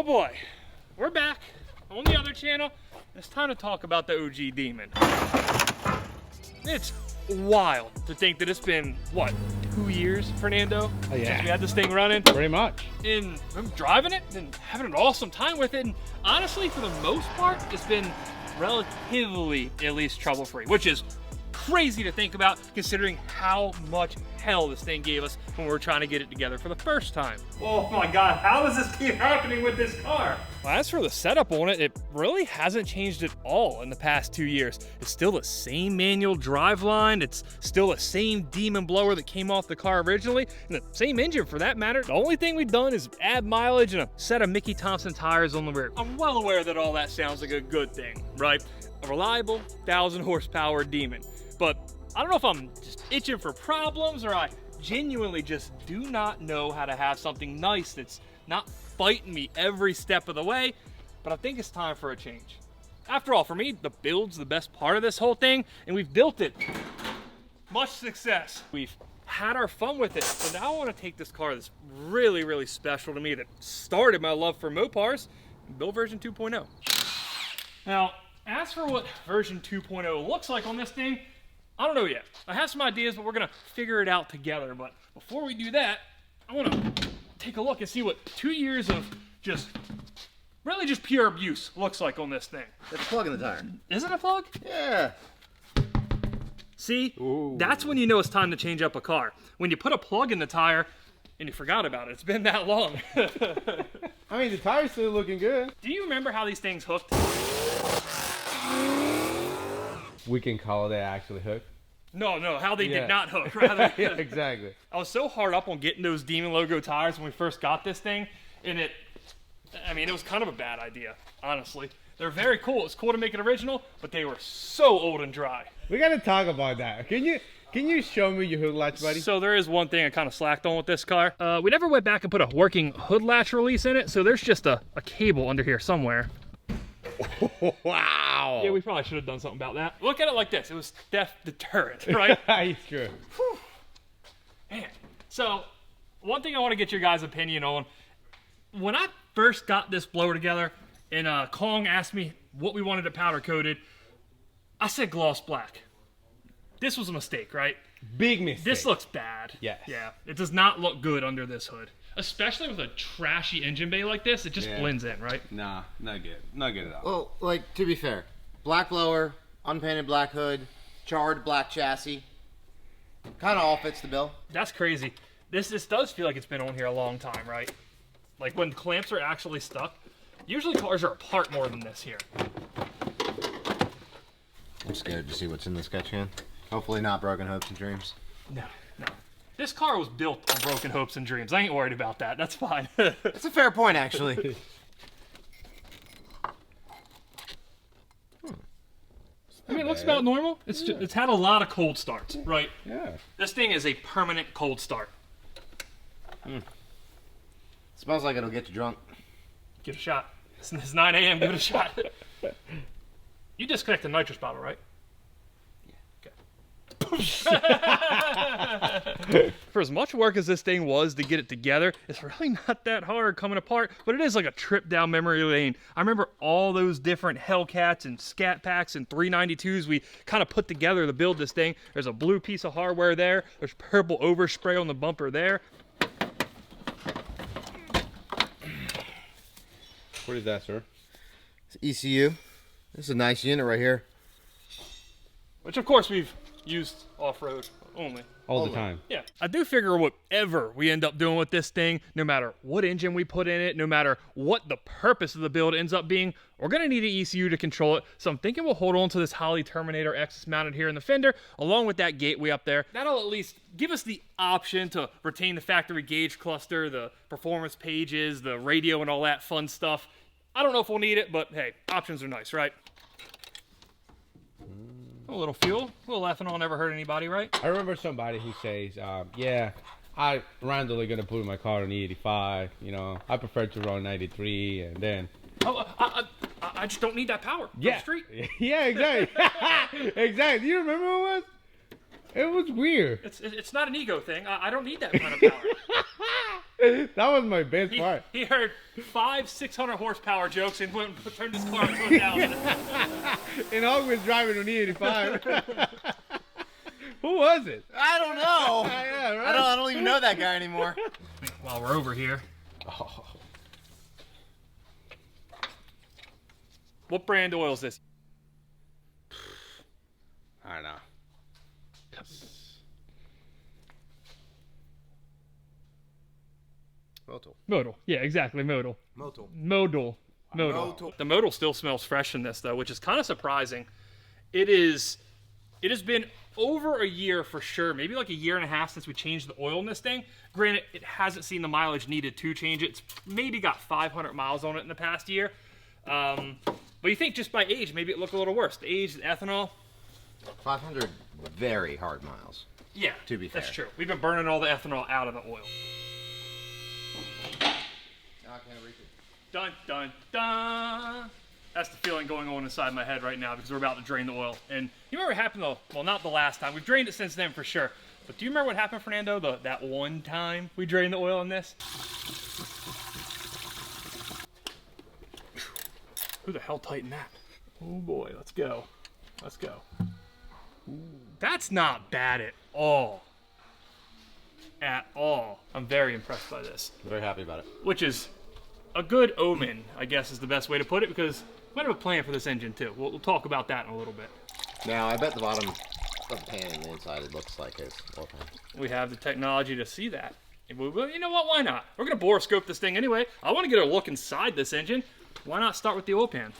Oh boy, we're back on the other channel. It's time to talk about the OG Demon. It's wild to think that it's been, what, 2 years, Fernando? Oh, yeah. Since we had this thing running. Pretty much. And I'm driving it and having an awesome time with it. And honestly, for the most part, it's been relatively, at least, trouble-free, which is crazy to think about considering how much hell this thing gave us when we were trying to get it together for the first time. Oh my God, how does this keep happening with this car? Well, as for the setup on it, it really hasn't changed at all in the past 2 years. It's still the same manual driveline, it's still the same Demon blower that came off the car originally, and the same engine for that matter. The only thing we've done is add mileage and a set of Mickey Thompson tires on the rear. I'm well aware that all that sounds like a good thing, right? A reliable 1,000 horsepower Demon. But I don't know if I'm just itching for problems or I genuinely just do not know how to have something nice that's not fighting me every step of the way, but I think it's time for a change. After all, for me, the build's the best part of this whole thing, and we've built it. Much success. We've had our fun with it, but now I want to take this car that's really, really special to me that started my love for Mopars and build version 2.0. Now, as for what version 2.0 looks like on this thing, I don't know yet. I have some ideas, but we're gonna figure it out together. But before we do that, I wanna take a look and see what 2 years of really just pure abuse looks like on this thing. There's a plug in the tire. Is it a plug? Yeah. See, Ooh. That's when you know it's time to change up a car. When you put a plug in the tire and you forgot about it. It's been that long. I mean, the tire's still looking good. Do you remember how these things hooked? We can call that actually hooked. No, how they Yeah. did not hook, rather. Yeah, exactly. I was so hard up on getting those Demon logo tires when we first got this thing, and it was kind of a bad idea, honestly. They're very cool. It's cool to make it original, but they were so old and dry. We gotta talk about that. Can you show me your hood latch, buddy? So there is one thing I kind of slacked on with this car. We never went back and put a working hood latch release in it, so there's just a cable under here somewhere. Wow. Yeah, we probably should have done something about that. Look at it like this. It was theft deterrent, right? It's true. Whew. Man. So, one thing I want to get your guys' opinion on. When I first got this blower together, and Kong asked me what we wanted it powder coated, I said gloss black. This was a mistake, right? Big mistake. This looks bad. Yes. Yeah. It does not look good under this hood. Especially with a trashy engine bay like this, it just blends in, right? Nah, not good. Not good at all. Well, like, to be fair, black blower, unpainted black hood, charred black chassis. Kind of all fits the bill. That's crazy. This does feel like it's been on here a long time, right? Like when clamps are actually stuck. Usually cars are apart more than this here. I'm scared to see what's in this sketch can. Hopefully not broken hopes and dreams. No. This car was built on broken hopes and dreams. I ain't worried about that. That's fine. That's a fair point, actually. I mean, it looks about normal. It's had a lot of cold starts, right? Yeah. This thing is a permanent cold start. Smells like it'll get you drunk. Give it a shot. It's 9 a.m. Give it a shot. You disconnect the nitrous bottle, right? For as much work as this thing was to get it together, it's really not that hard coming apart, but it is like a trip down memory lane. I remember all those different Hellcats and Scat Packs and 392s we kind of put together to build this thing. There's a blue piece of hardware there. There's purple overspray on the bumper there. What is that, sir? It's ECU. This is a nice unit right here. Which, of course, we've used off-road only. All the time. Yeah. I do figure whatever we end up doing with this thing, no matter what engine we put in it, no matter what the purpose of the build ends up being, we're going to need an ECU to control it. So I'm thinking we'll hold on to this Holley Terminator X that's mounted here in the fender, along with that gateway up there. That'll at least give us the option to retain the factory gauge cluster, the performance pages, the radio, and all that fun stuff. I don't know if we'll need it, but hey, options are nice, right? A little fuel, a little ethanol never hurt anybody, right? I remember somebody who says, yeah, I randomly gonna put my car on E85, you know, I prefer to run 93, and then... Oh, I just don't need that power. Yeah. Street. Yeah, exactly. Exactly. Do you remember what it was? It was weird. It's not an ego thing. I don't need that kind of power. That was my best part. He heard 500-600 horsepower jokes and went and turned his car into a 1,000. And I was driving an E85. Who was it? I don't know. Yeah, right. I don't even know that guy anymore. While we're over here. Oh. What brand oil is this? I don't know. Modal. Yeah, exactly. Modal. Motul. Modal. The modal still smells fresh in this though, which is kind of surprising. It has been over a year for sure, maybe like a year and a half since we changed the oil in this thing. Granted, it hasn't seen the mileage needed to change it. It's maybe got 500 miles on it in the past year. But you think just by age, maybe it looked a little worse. The age, the ethanol. 500 very hard miles. Yeah, to be fair. That's true. We've been burning all the ethanol out of the oil. I can't reach it. Dun, dun, dun. That's the feeling going on inside my head right now because we're about to drain the oil. And you remember what happened though? Well, not the last time. We've drained it since then for sure. But do you remember what happened, Fernando, that one time we drained the oil in this? Who the hell tightened that? Oh boy, let's go. Let's go. Ooh, that's not bad at all. At all. I'm very impressed by this. Very happy about it. Which is a good omen, I guess is the best way to put it, because we might have a plan for this engine too. We'll talk about that in a little bit. Now, I bet the bottom of the pan and the inside it looks like his oil pan. We have the technology to see that. Well, you know what? Why not? We're going to borescope this thing anyway. I want to get a look inside this engine. Why not start with the oil pan?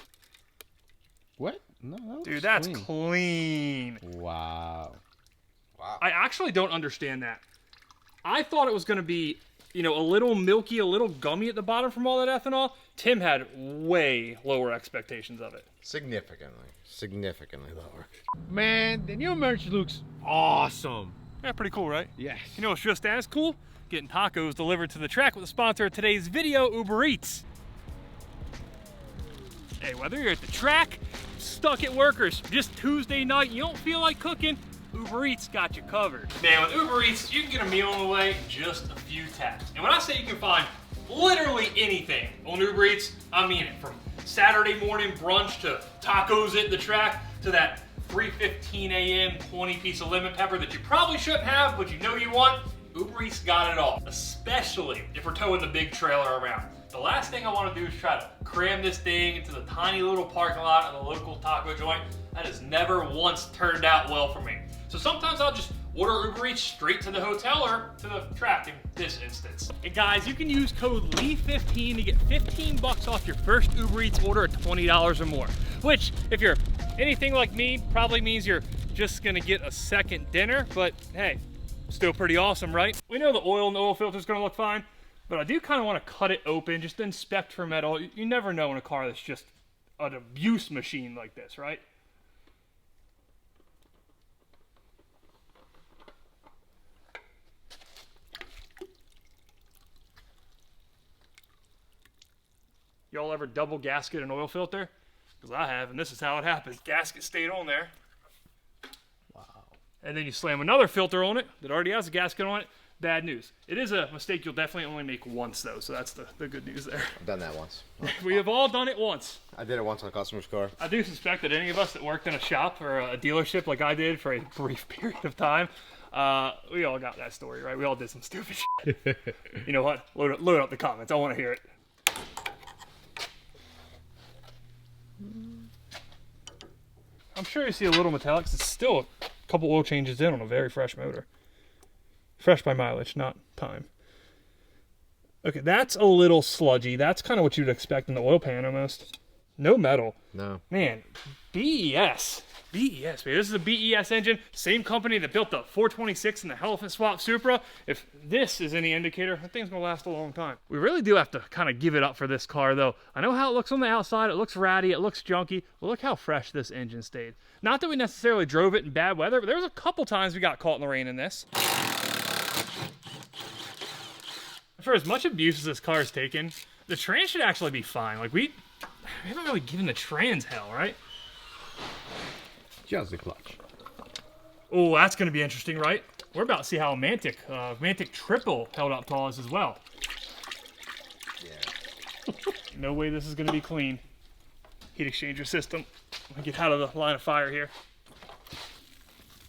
What? No, that looks Dude, that's clean. clean. Wow. I actually don't understand that. I thought it was going to be, you know, a little milky, a little gummy at the bottom from all that ethanol. Tim had way lower expectations of it. Significantly lower. Man, the new merch looks awesome. Yeah, pretty cool, right? Yes. You know what's just as cool? Getting tacos delivered to the track with the sponsor of today's video, Uber Eats. Hey, whether you're at the track, stuck at work, or just Tuesday night, you don't feel like cooking, Uber Eats got you covered. Man, with Uber Eats, you can get a meal on the way in just a few taps. And when I say you can find literally anything on Uber Eats, I mean it. From Saturday morning brunch to tacos at the track to that 3:15 a.m. 20-piece of lemon pepper that you probably shouldn't have, but you know you want, Uber Eats got it all. Especially if we're towing the big trailer around. The last thing I want to do is try to cram this thing into the tiny little parking lot of the local taco joint. That has never once turned out well for me. So sometimes I'll just order Uber Eats straight to the hotel or to the track in this instance. And guys, you can use code LEAF15 to get 15 bucks off your first Uber Eats order at $20 or more. Which, if you're anything like me, probably means you're just gonna get a second dinner, but hey, still pretty awesome, right? We know the oil and the oil filter is gonna look fine, but I do kind of want to cut it open, just to inspect for metal. You never know in a car that's just an abuse machine like this, right? Y'all ever double gasket an oil filter? Because I have, and this is how it happens. Gasket stayed on there. Wow. And then you slam another filter on it that already has a gasket on it. Bad news. It is a mistake you'll definitely only make once, though, so that's the good news there. I've done that once. We have all done it once. I did it once on a customer's car. I do suspect that any of us that worked in a shop or a dealership like I did for a brief period of time, we all got that story, right? We all did some stupid shit. You know what? Load up the comments. I want to hear it. I'm sure you see a little metallics. It's still a couple oil changes in on a very fresh motor. Fresh by mileage, not time. Okay, that's a little sludgy. That's kind of what you'd expect in the oil pan almost. No metal. No. Man, BES. BES, man. This is a BES engine. Same company that built the 426 and the Elephant Swap Supra. If this is any indicator, that thing's going to last a long time. We really do have to kind of give it up for this car, though. I know how it looks on the outside. It looks ratty. It looks junky. But look how fresh this engine stayed. Not that we necessarily drove it in bad weather, but there was a couple times we got caught in the rain in this. For as much abuse as this car has taken, the trans should actually be fine. Like, we haven't really given the trans hell, right? Just the clutch. Oh, that's going to be interesting, right? We're about to see how Mantic Triple held up to us as well. no way this is gonna be clean. Heat exchanger system. I'm gonna get out of the line of fire here.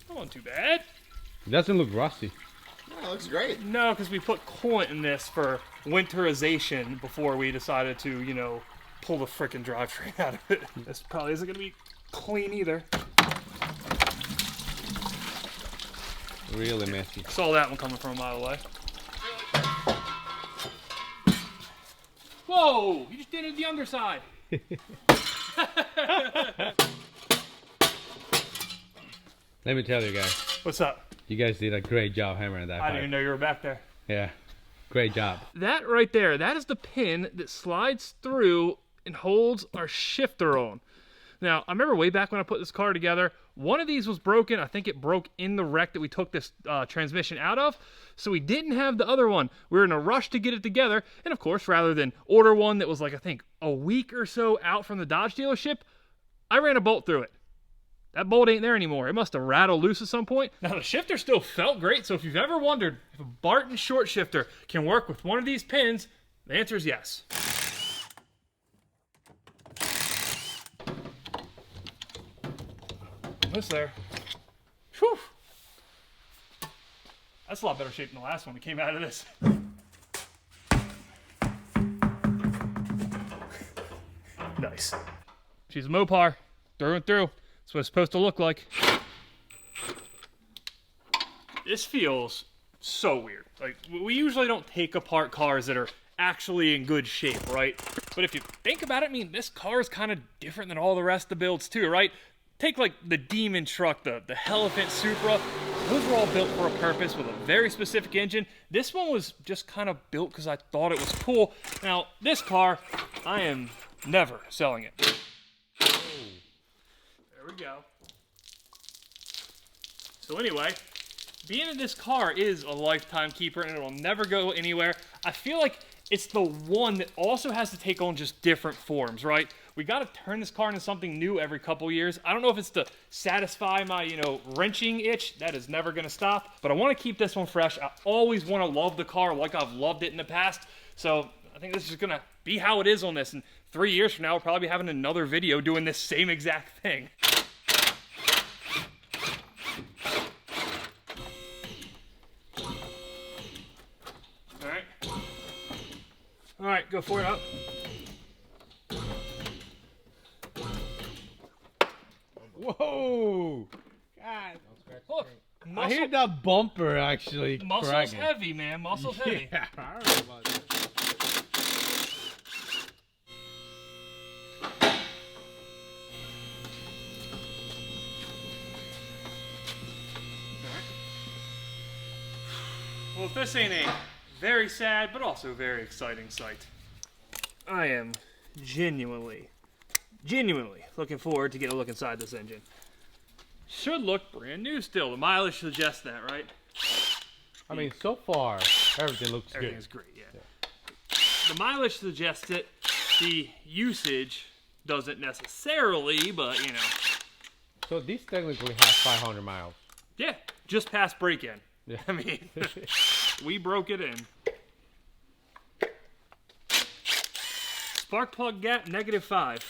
That wasn't too bad. It doesn't look rusty. Yeah, it looks great. No, because we put coolant in this for winterization before we decided to, you know, pull the frickin' drivetrain out of it. This probably isn't gonna be clean either. Really messy. Saw that one coming from a mile away. Whoa! You just did it the underside. Let me tell you guys, What's up? you guys did a great job hammering that I pipe. didn't even know you were back there. Yeah, great job. That right there, that is the pin that slides through and holds our shifter on. Now, I remember way back when I put this car together, one of these was broken. I think it broke in the wreck that we took this transmission out of, so we didn't have the other one. We were in a rush to get it together, and of course, rather than order one that was like, I think, a week or so out from the Dodge dealership, I ran a bolt through it. That bolt ain't there anymore. It must have rattled loose at some point. Now, the shifter still felt great, so if you've ever wondered if a Barton short shifter can work with one of these pins, the answer is yes. This there. Whew. That's a lot better shape than the last one that came out of this. Nice. She's a Mopar, through and through. That's what it's supposed to look like. This feels so weird. Like, we usually don't take apart cars that are actually in good shape, right? But if you think about it, I mean, this car is kind of different than all the rest of the builds too, right? Take like the Demon truck, the Hellcat Supra. Those were all built for a purpose with a very specific engine. This one was just kind of built because I thought it was cool. Now, this car, I am never selling it. There we go. So anyway, being in this car is a lifetime keeper and it will never go anywhere. I feel like it's the one that also has to take on just different forms, right? We got to turn this car into something new every couple years. I don't know if it's to satisfy my, you know, wrenching itch. That is never going to stop. But I want to keep this one fresh. I always want to love the car like I've loved it in the past. So I think this is going to be how it is on this. And 3 years from now, we'll probably be having another video doing this same exact thing. All right, go for it up. Whoa! God. Look, I hear that bumper actually muscle's cracking. heavy, man. Muscle's heavy. Yeah, I don't know about that. Well, if this ain't a very sad but also very exciting sight, I am genuinely looking forward to getting a look inside this engine. Should look brand new still. The mileage suggests that, right? I mean, so far, everything looks good. Everything's great, yeah. The mileage suggests it. The usage doesn't necessarily, but, you know. So this technically has 500 miles. Yeah, just past break-in. Yeah. I mean, we broke it in. Spark plug gap, -5.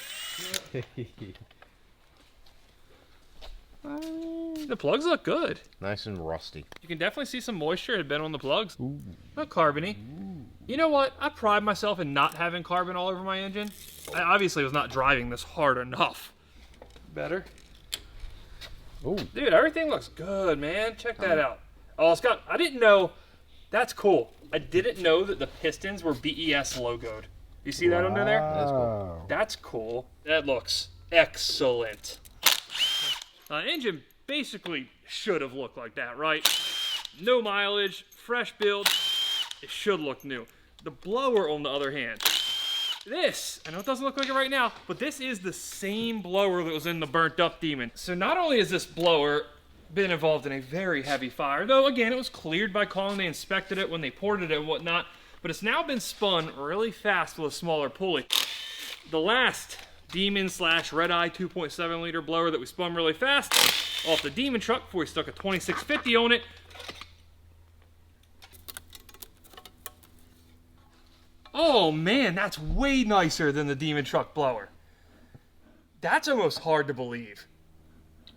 The plugs look good. Nice and rusty. You can definitely see some moisture had been on the plugs. Ooh. Not carbony. Ooh. You know what? I pride myself in not having carbon all over my engine. I obviously was not driving this hard enough. Better. Ooh. Dude, everything looks good, man. Check that out. Oh, it's got, I didn't know, that's cool. I didn't know that the pistons were BES logoed. You see that under there? That's cool. That's cool. That looks excellent. Engine basically should have looked like that, right? No mileage, fresh build. It should look new. The blower, on the other hand, this, I know it doesn't look like it right now, but this is the same blower that was in the burnt up Demon. So not only has this blower been involved in a very heavy fire, though again, it was cleared by calling, they inspected it when they poured it and whatnot, but it's now been spun really fast with a smaller pulley. The last Demon / Red Eye 2.7 liter blower that we spun really fast off the Demon truck before we stuck a 2650 on it. Oh man, that's way nicer than the Demon Truck blower. That's almost hard to believe.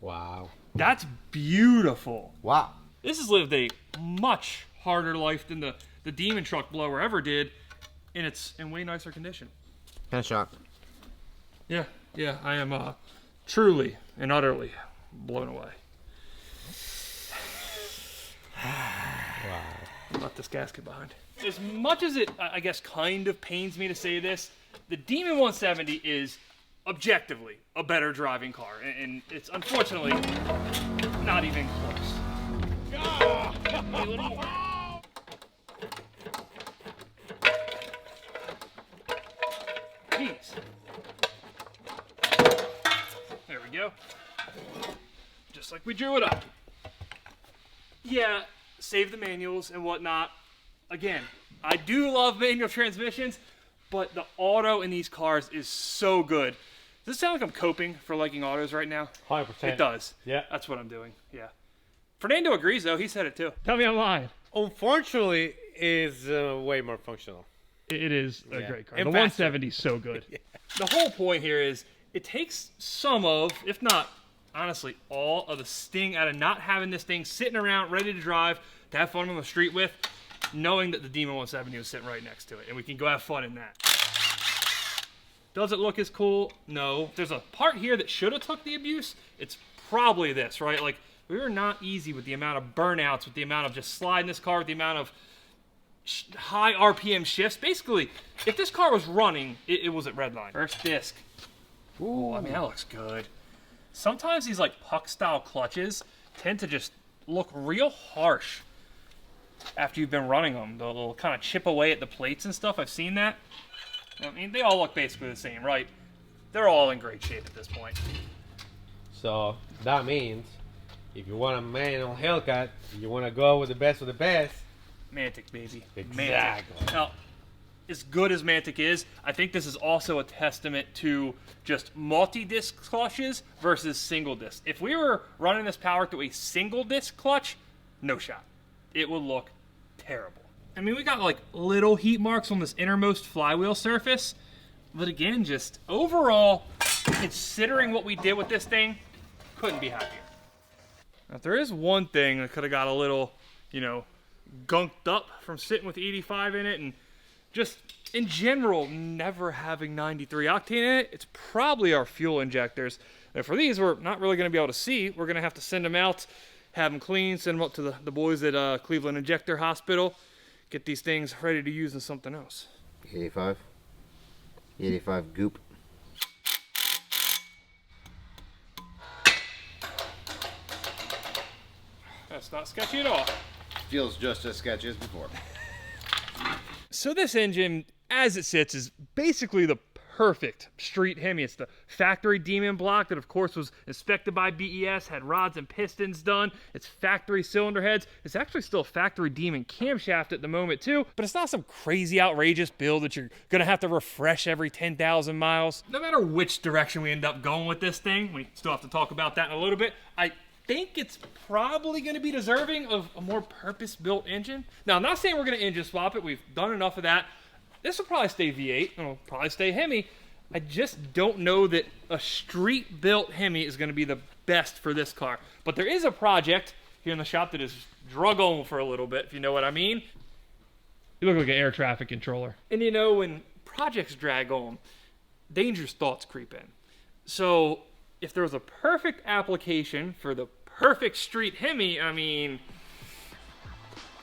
Wow. That's beautiful. Wow. This has lived a much harder life than the Demon Truck blower ever did, and it's in way nicer condition. Kind of shocked. Yeah, I am truly and utterly blown away. Wow. Left this gasket behind. As much as it, I guess, kind of pains me to say this, the Demon 170 is objectively a better driving car, and it's unfortunately not even close. A little more. Jeez. There we go. Just like we drew it up. Yeah, save the manuals and whatnot. Again, I do love manual transmissions, but the auto in these cars is so good. Does it sound like I'm coping for liking autos right now? 100%. It does. Yeah. That's what I'm doing. Yeah. Fernando agrees, though. He said it, too. Tell me I'm lying. Unfortunately, is way more functional. It is a great car. And the 170 is so good. The whole point here is it takes some of, if not, honestly, all of the sting out of not having this thing sitting around ready to drive, to have fun on the street with, knowing that the Demon 170 was sitting right next to it, and we can go have fun in that. Does it look as cool? No. There's a part here that should have took the abuse. It's probably this, right? Like, we were not easy with the amount of burnouts, with the amount of just sliding this car, with the amount of high RPM shifts. Basically, if this car was running, it was at redline. First disc. Ooh, I mean, that looks good. Sometimes these like puck-style clutches tend to just look real harsh after you've been running them. They'll kind of chip away at the plates and stuff. I've seen that. I mean, they all look basically the same, right? They're all in great shape at this point. So that means if you want a manual Hellcat, you want to go with the best of the best. Mantic, baby. Exactly. Mantic. Now, as good as Mantic is, I think this is also a testament to just multi-disc clutches versus single disc. If we were running this power through a single disc clutch, no shot. It would look terrible. I mean, we got like little heat marks on this innermost flywheel surface, but again, just overall, considering what we did with this thing, couldn't be happier. Now, if there is one thing that could have got a little, gunked up from sitting with 85 in it, and just in general never having 93 octane in it, it's probably our fuel injectors. And for these, we're not really going to be able to see. We're going to have to send them out, have them cleaned, send them up to the boys at Cleveland Injector Hospital, get these things ready to use in something else. 85. 85 goop. That's not sketchy at all. Feels just as sketchy as before. So this engine, as it sits, is basically the perfect street Hemi. It's the factory Demon block that, of course, was inspected by BES, had rods and pistons done. It's factory cylinder heads. It's actually still a factory Demon camshaft at the moment, too, but it's not some crazy, outrageous build that you're going to have to refresh every 10,000 miles. No matter which direction we end up going with this thing, we still have to talk about that in a little bit, I think it's probably going to be deserving of a more purpose-built engine. Now, I'm not saying we're going to engine swap it. We've done enough of that. This will probably stay V8. It'll probably stay Hemi. I just don't know that a street-built Hemi is going to be the best for this car. But there is a project here in the shop that is drug on for a little bit, if you know what I mean. You look like an air traffic controller. And when projects drag on, dangerous thoughts creep in. So if there was a perfect application for the perfect street Hemi, I mean,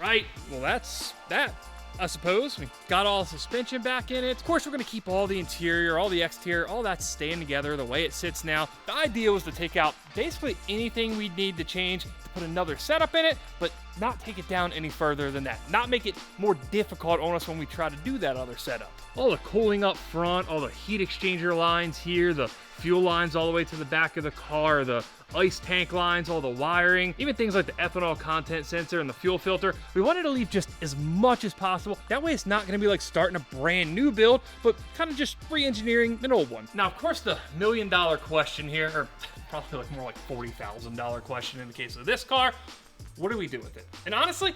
right? Well, that's that, I suppose. We got all the suspension back in it. Of course, we're going to keep all the interior, all the exterior, all that staying together the way it sits now. The idea was to take out basically anything we'd need to change, to put another setup in it, but not take it down any further than that. Not make it more difficult on us when we try to do that other setup. All the cooling up front, all the heat exchanger lines here, the fuel lines all the way to the back of the car, the ice tank lines, all the wiring, even things like the ethanol content sensor and the fuel filter. We wanted to leave just as much as possible. That way it's not going to be like starting a brand new build, but kind of just re-engineering an old one. Now, of course, the million-dollar question here, or probably like more like $40,000 question in the case of this car, what do we do with it? And honestly,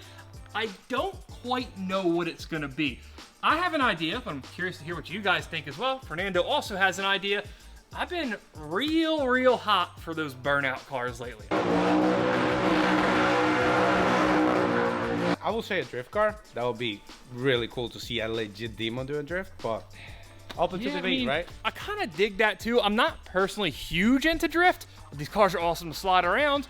I don't quite know what it's going to be. I have an idea, but I'm curious to hear what you guys think as well. Fernando also has an idea. I've been real hot for those Burnout cars lately. I will say a drift car. That would be really cool to see a legit demon do a drift, but open to debate, right? I kind of dig that too. I'm not personally huge into drift, but these cars are awesome to slide around.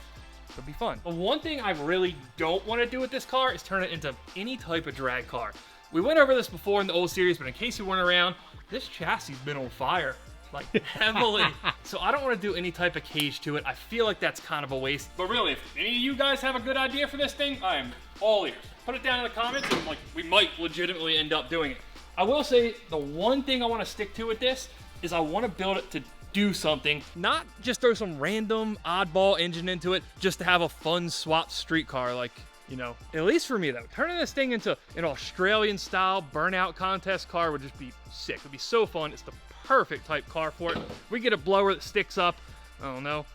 It'll be fun. But one thing I really don't want to do with this car is turn it into any type of drag car. We went over this before in the old series, but in case you weren't around, this chassis has been on fire, like heavily. So I don't want to do any type of cage to it. I feel like that's kind of a waste. But really, if any of you guys have a good idea for this thing, I am all ears. Put it down in the comments, and like we might legitimately end up doing it. I will say the one thing I want to stick to with this is I want to build it to do something, not just throw some random oddball engine into it just to have a fun swap street car, like, you know, at least for me though. Turning this thing into an Australian style Burnout contest car would just be sick. It would be so fun. It's the perfect type car for it. We get a blower that sticks up, I don't know,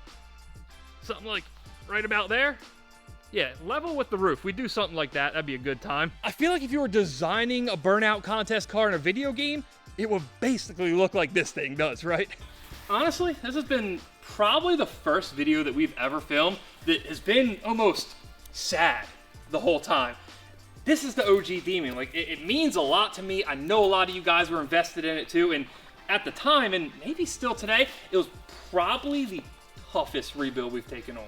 something like right about there. Yeah, level with the roof. We do something like that. That'd be a good time. I feel like if you were designing a Burnout contest car in a video game, it would basically look like this thing does, right? Honestly, this has been probably the first video that we've ever filmed that has been almost sad the whole time. This is the OG Demon. Like, it means a lot to me. I know a lot of you guys were invested in it too, and at the time, and maybe still today, it was probably the toughest rebuild we've taken on.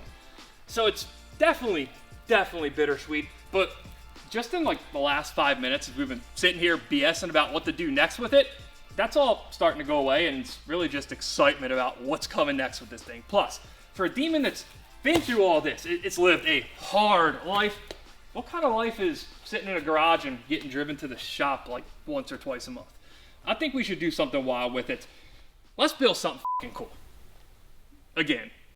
So it's definitely bittersweet, but just in like the last 5 minutes as we've been sitting here BSing about what to do next with it, that's all starting to go away, and it's really just excitement about what's coming next with this thing. Plus, for a Demon that's been through all this, it's lived a hard life. What kind of life is sitting in a garage and getting driven to the shop like once or twice a month? I think we should do something wild with it. Let's build something fucking cool. Again.